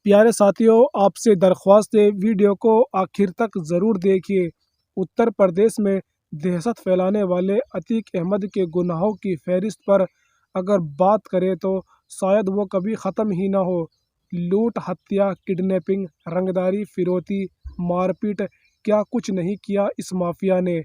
प्यारे साथियों, आपसे दरख्वास्त है वीडियो को आखिर तक ज़रूर देखिए। उत्तर प्रदेश में दहशत फैलाने वाले अतीक अहमद के गुनाहों की फहरिस्त पर अगर बात करें तो शायद वो कभी ख़त्म ही ना हो। लूट, हत्या, किडनैपिंग, रंगदारी, फिरौती, मारपीट, क्या कुछ नहीं किया इस माफिया ने।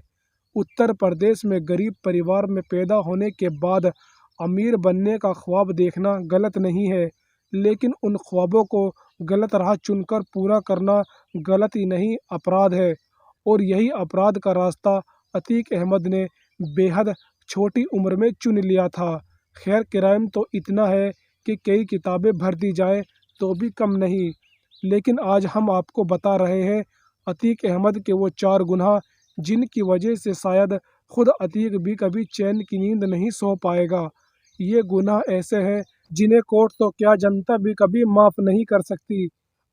उत्तर प्रदेश में गरीब परिवार में पैदा होने के बाद अमीर बनने का ख्वाब देखना गलत नहीं है, लेकिन उन ख्वाबों को गलत राह चुनकर पूरा करना गलत ही नहीं, अपराध है। और यही अपराध का रास्ता अतीक अहमद ने बेहद छोटी उम्र में चुन लिया था। खैर, क्राइम तो इतना है कि कई किताबें भर दी जाए तो भी कम नहीं। लेकिन आज हम आपको बता रहे हैं अतीक अहमद के वो 4 गुनाह जिनकी वजह से शायद खुद अतीक भी कभी चैन की नींद नहीं सो पाएगा। ये गुनाह ऐसे हैं जिन्हें कोर्ट तो क्या, जनता भी कभी माफ़ नहीं कर सकती।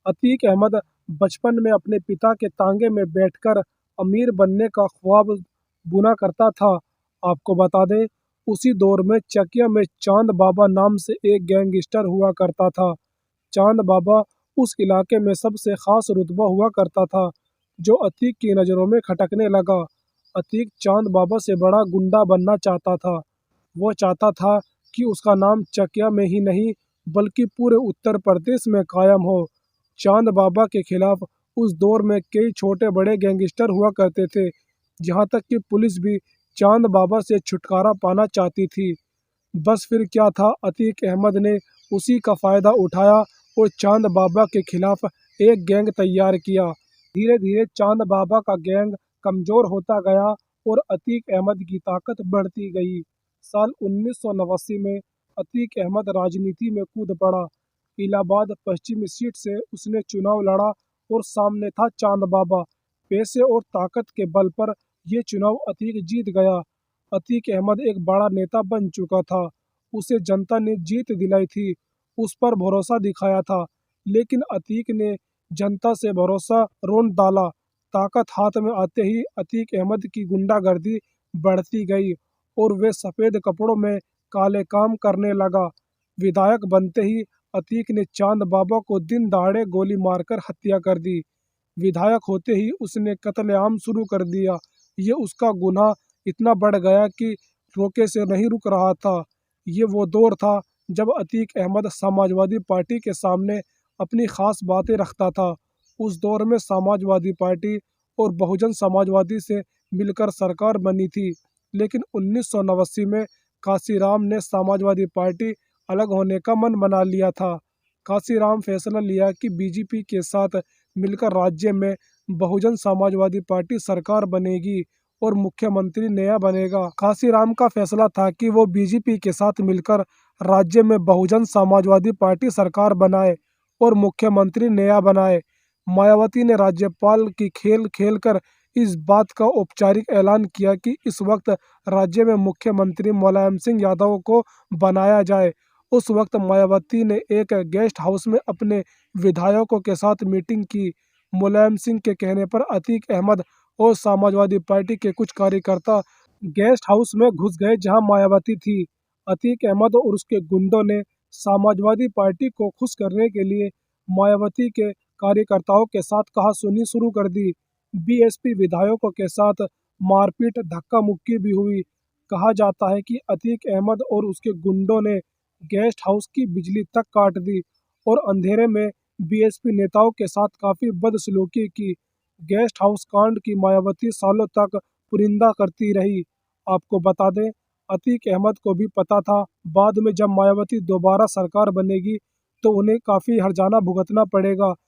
अतीक अहमद बचपन में अपने पिता के तांगे में बैठकर अमीर बनने का ख्वाब बुना करता था। आपको बता दें, उसी दौर में चकिया में चांद बाबा नाम से एक गैंगस्टर हुआ करता था। चांद बाबा उस इलाके में सबसे खास रुतबा हुआ करता था, जो अतीक की नज़रों में खटकने लगा। अतीक चांद बाबा से बड़ा गुंडा बनना चाहता था। वो चाहता था कि उसका नाम चकिया में ही नहीं बल्कि पूरे उत्तर प्रदेश में कायम हो। चांद बाबा के खिलाफ उस दौर में कई छोटे बड़े गैंगस्टर हुआ करते थे, जहाँ तक कि पुलिस भी चांद बाबा से छुटकारा पाना चाहती थी। बस फिर क्या था, अतीक अहमद ने उसी का फ़ायदा उठाया और चांद बाबा के खिलाफ एक गैंग तैयार किया। धीरे धीरे चांद बाबा का गैंग कमज़ोर होता गया और अतीक अहमद की ताकत बढ़ती गई। साल 1989 में अतीक अहमद राजनीति में कूद पड़ा। इलाहाबाद पश्चिमी सीट से उसने चुनाव लड़ा और सामने था चांद बाबा। पैसे और ताकत के बल पर ये चुनाव अतीक जीत गया। अतीक अहमद एक बड़ा नेता बन चुका था। उसे जनता ने जीत दिलाई थी, उस पर भरोसा दिखाया था। लेकिन अतीक ने जनता से भरोसा रोन डाला। ताकत हाथ में आते ही अतीक अहमद की गुंडागर्दी बढ़ती गई और वे सफ़ेद कपड़ों में काले काम करने लगा। विधायक बनते ही अतीक ने चांद बाबा को दिन दहाड़े गोली मारकर हत्या कर दी। विधायक होते ही उसने कत्लेआम शुरू कर दिया। ये उसका गुनाह इतना बढ़ गया कि रोके से नहीं रुक रहा था। ये वो दौर था जब अतीक अहमद समाजवादी पार्टी के सामने अपनी ख़ास बातें रखता था। उस दौर में समाजवादी पार्टी और बहुजन समाजवादी से मिलकर सरकार बनी थी। लेकिन 1989 में काशीराम ने समाजवादी पार्टी अलग होने का मन बना लिया था। काशीराम फैसला लिया कि बीजेपी के साथ मिलकर राज्य में बहुजन समाजवादी पार्टी सरकार बनेगी और मुख्यमंत्री नया बनेगा। काशीराम का फैसला था कि वो बीजेपी के साथ मिलकर राज्य में बहुजन समाजवादी पार्टी सरकार बनाए और मुख्यमंत्री नया बनाए। मायावती ने राज्यपाल की खेल खेलकर इस बात का औपचारिक ऐलान किया कि इस वक्त राज्य में मुख्यमंत्री मुलायम सिंह यादव को बनाया जाए। उस वक्त मायावती ने एक गेस्ट हाउस में अपने विधायकों के साथ मीटिंग की। मुलायम सिंह के कहने पर अतीक अहमद और समाजवादी पार्टी के कुछ कार्यकर्ता गेस्ट हाउस में घुस गए जहां मायावती थी। अतीक अहमद और उसके गुंडों ने समाजवादी पार्टी को खुश करने के लिए मायावती के कार्यकर्ताओं के साथ कहासुनी शुरू कर दी। बीएसपी विधायकों के साथ मारपीट, धक्का मुक्की भी हुई। कहा जाता है कि अतीक अहमद और उसके गुंडों ने गेस्ट हाउस की बिजली तक काट दी और अंधेरे में बीएसपी नेताओं के साथ काफ़ी बदसलूकी की। गेस्ट हाउस कांड की मायावती सालों तक पुरिंदा करती रही। आपको बता दें, अतीक अहमद को भी पता था बाद में जब मायावती दोबारा सरकार बनेगी तो उन्हें काफ़ी हर्जाना भुगतना पड़ेगा।